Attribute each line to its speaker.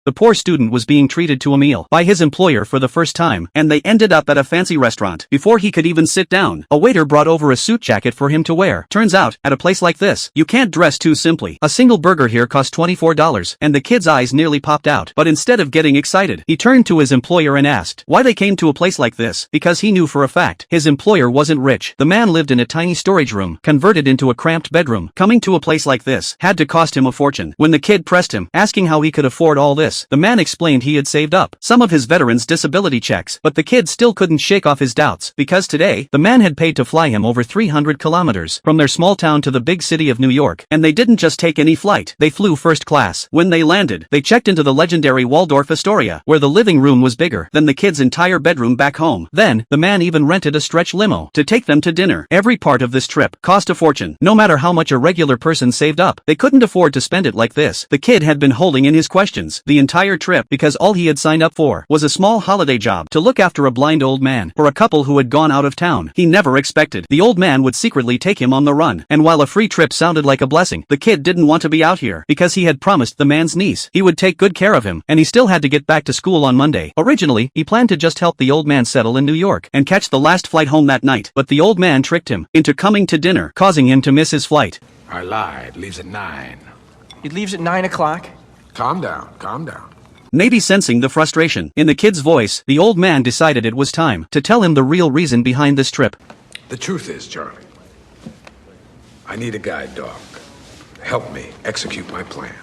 Speaker 1: The poor student was being treated to a meal by his employer for the first time, and they ended up at a fancy restaurant. Before he could even sit down, a waiter brought over a suit jacket for him to wear. Turns out, at a place like this, you can't dress too simply. A single burger here cost $24, and the kid's eyes nearly popped out. But instead of getting excited, he turned to his employer and asked why they came to a place like this, because he knew for a fact his employer wasn't rich. The man lived in a tiny storage room, converted into a cramped bedroom. Coming to a place like this had to cost him a fortune. When the kid pressed him, asking how he could afford all this, the man explained he had saved up some of his veteran's disability checks, but the kid still couldn't shake off his doubts, because today, the man had paid to fly him over 300 kilometers from their small town to the big city of New York, and they didn't just take any flight, they flew first class. When they landed, they checked into the legendary Waldorf Astoria, where the living room was bigger than the kid's entire bedroom back home. Then, the man even rented a stretch limo to take them to dinner. Every part of this trip cost a fortune. No matter how much a regular person saved up, they couldn't afford to spend it like this. The kid had been holding in his questions the entire trip because all he had signed up for was a small holiday job to look after a blind old man for a couple who had gone out of town. He never expected the old man would secretly take him on the run, and while a free trip sounded like a blessing, the kid didn't want to be out here because he had promised the man's niece he would take good care of him, and he still had to get back to school on Monday. Originally, he planned to just help the old man settle in New York and catch the last flight home that night, but the old man tricked him into coming to dinner, causing him to miss his flight.
Speaker 2: I lied. Leaves at 9.
Speaker 3: It leaves at 9 o'clock?
Speaker 2: Calm down, calm down.
Speaker 1: Maybe sensing the frustration in the kid's voice, the old man decided it was time to tell him the real reason behind this trip.
Speaker 2: The truth is, Charlie, I need a guide dog to help me execute my plan.